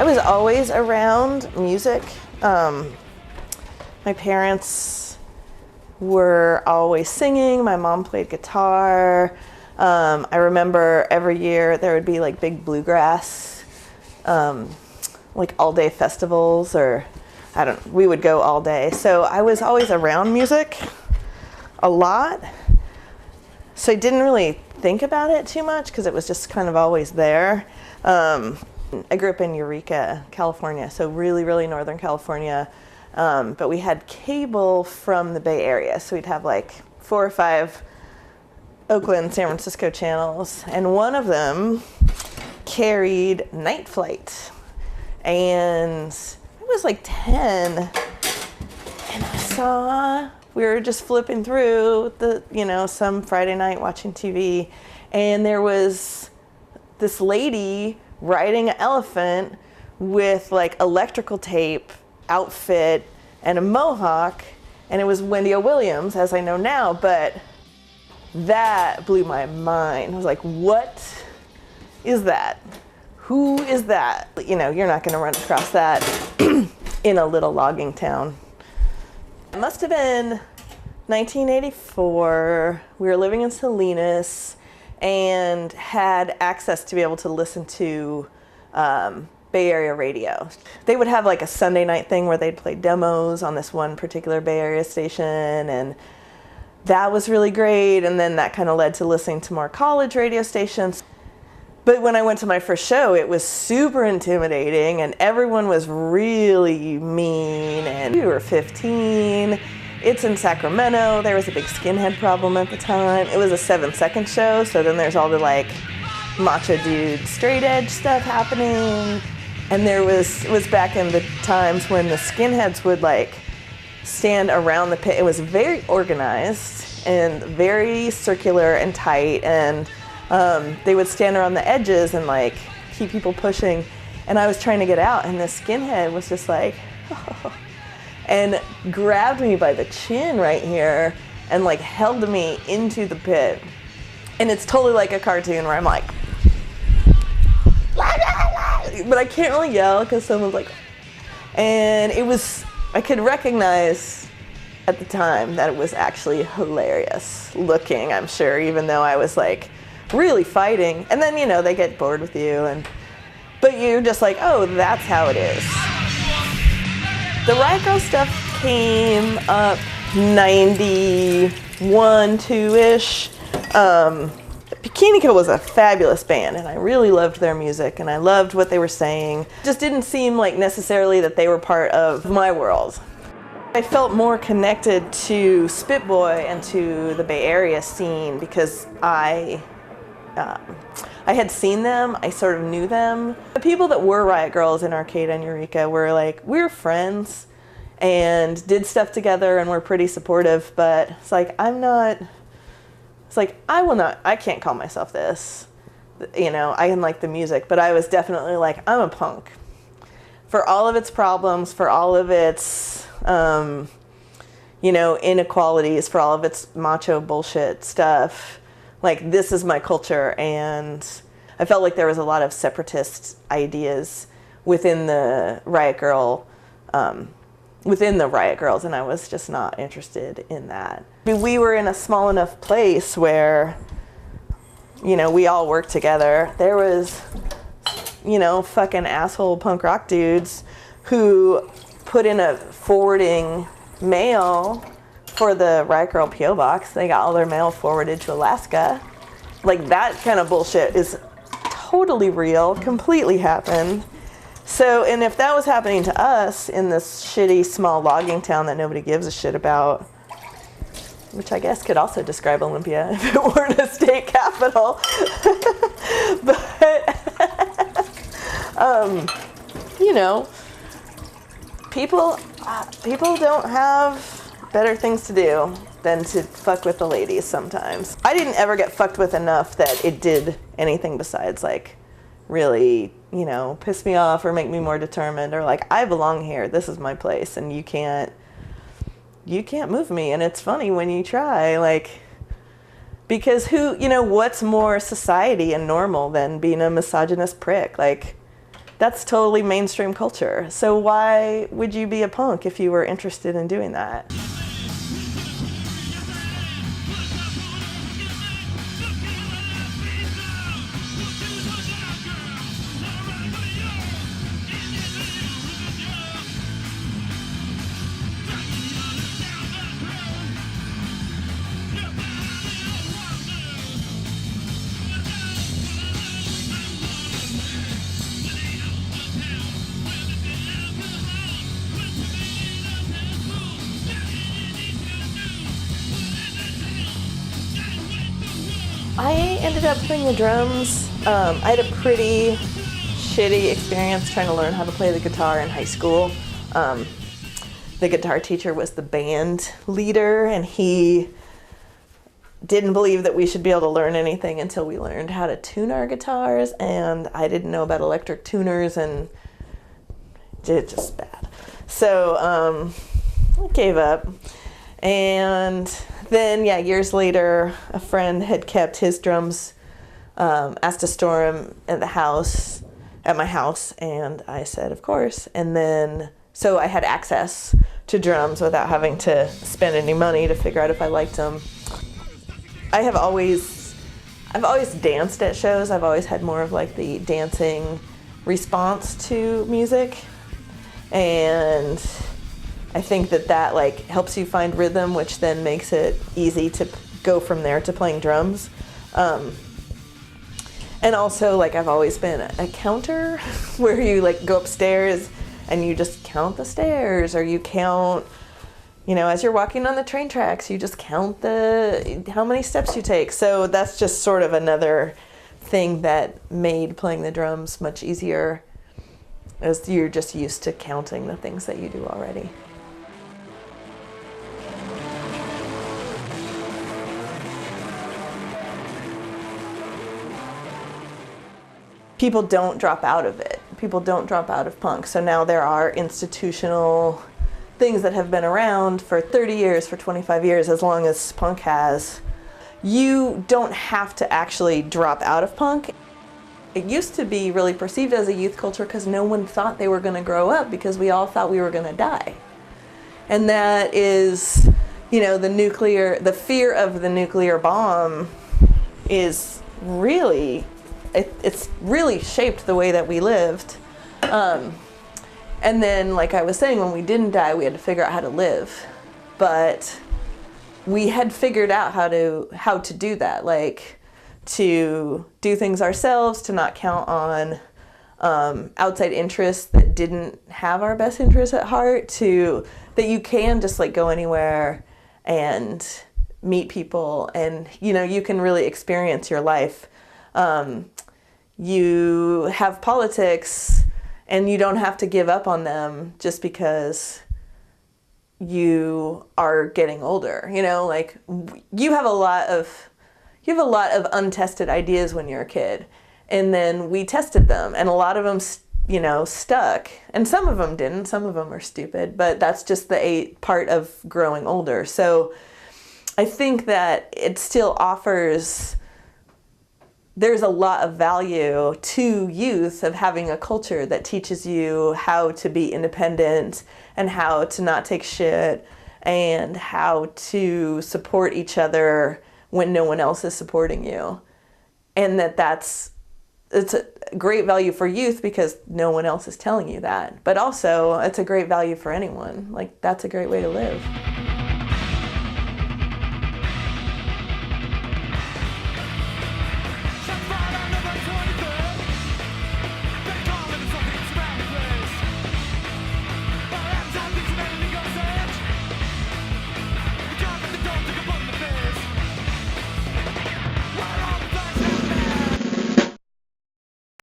was always around music. My parents were always singing. My mom played guitar. I remember every year there would be like big bluegrass, like all-day festivals, or we would go all day. So I was always around music a lot. So I didn't really think about it too much because it was just kind of always there. I grew up in Eureka, California, so really, really Northern California. But we had cable from the Bay Area, so we'd have like 4 or 5 Oakland, San Francisco channels, and one of them carried Night Flight. And I was like 10, and I saw, we were just flipping through some Friday night watching TV, and there was this lady riding an elephant with like electrical tape outfit and a mohawk, and it was Wendy O. Williams, as I know now, but that blew my mind. I was like, what is that? Who is that? You're not going to run across that in a little logging town. It must have been 1984. We were living in Salinas and had access to be able to listen to Bay Area radio. They would have like a Sunday night thing where they'd play demos on this one particular Bay Area station, and that was really great. And then that kind of led to listening to more college radio stations. But when I went to my first show, it was super intimidating, and everyone was really mean, and we were 15. It's in Sacramento. There was a big skinhead problem at the time. It was a 7-second show, so then there's all the like macho dude straight edge stuff happening. And it was back in the times when the skinheads would like stand around the pit. It was very organized and very circular and tight, and they would stand around the edges and like keep people pushing. And I was trying to get out, and this skinhead was just like, oh, and grabbed me by the chin right here and like held me into the pit. And it's totally like a cartoon where I'm like, but I can't really yell because someone's like, and I could recognize at the time that it was actually hilarious looking, I'm sure, even though I was like really fighting. And then, they get bored with you, but you're just like, oh, that's how it is. The Riot Grrrl stuff came up 91, 2-ish. Bikini Kill was a fabulous band, and I really loved their music, and I loved what they were saying. It just didn't seem like necessarily that they were part of my world. I felt more connected to Spit Boy and to the Bay Area scene because I had seen them, I sort of knew them. The people that were Riot Grrrls in Arcata and Eureka were like, we were friends and did stuff together and were pretty supportive, but it's like, I can't call myself this. I can like the music, but I was definitely like, I'm a punk. For all of its problems, for all of its, inequalities, for all of its macho bullshit stuff, like, this is my culture. And I felt like there was a lot of separatist ideas within the Riot Grrrl, within the Riot Grrrls, and I was just not interested in that. We were in a small enough place where, we all worked together. There was, fucking asshole punk rock dudes who put in a forwarding mail for the Riot Grrrl P.O. box. They got all their mail forwarded to Alaska. Like, that kind of bullshit is totally real, completely happened. So, and if that was happening to us in this shitty small logging town that nobody gives a shit about, which I guess could also describe Olympia if it weren't a state capital. But, people don't have better things to do than to fuck with the ladies sometimes. I didn't ever get fucked with enough that it did anything besides like really, piss me off or make me more determined, or like, I belong here, this is my place, and you can't move me. And it's funny when you try, like, because what's more society and normal than being a misogynist prick? Like, That's totally mainstream culture. So why would you be a punk if you were interested in doing that? I ended up playing the drums. I had a pretty shitty experience trying to learn how to play the guitar in high school. The guitar teacher was the band leader, and he didn't believe that we should be able to learn anything until we learned how to tune our guitars, and I didn't know about electric tuners, and it's just bad. So I gave up. And then, years later, a friend had kept his drums, asked to store them at my house, and I said, of course. And then, so I had access to drums without having to spend any money to figure out if I liked them. I've always danced at shows. I've always had more of like the dancing response to music, and I think that like helps you find rhythm, which then makes it easy to go from there to playing drums. And also, like, I've always been a counter where you like go upstairs and you just count the stairs, or you count, as you're walking on the train tracks, you just count how many steps you take. So that's just sort of another thing that made playing the drums much easier, as you're just used to counting the things that you do already. People don't drop out of it. People don't drop out of punk. So now there are institutional things that have been around for 30 years, for 25 years, as long as punk has. You don't have to actually drop out of punk. It used to be really perceived as a youth culture because no one thought they were going to grow up, because we all thought we were going to die. And that is, the fear of the nuclear bomb is really, it's really shaped the way that we lived. And then, like I was saying, when we didn't die, we had to figure out how to live. But we had figured out how to do that, like to do things ourselves, to not count on outside interests that didn't have our best interests at heart, that you can just like go anywhere and meet people, and you can really experience your life. You have politics, and you don't have to give up on them just because you are getting older. Like you have a lot of untested ideas when you're a kid, and then we tested them, and a lot of them stuck, and some of them didn't. Some of them are stupid, but that's just the part of growing older. So I think that it still offers, there's a lot of value to youth of having a culture that teaches you how to be independent, and how to not take shit, and how to support each other when no one else is supporting you. And it's a great value for youth because no one else is telling you that. But also, it's a great value for anyone. Like, that's a great way to live.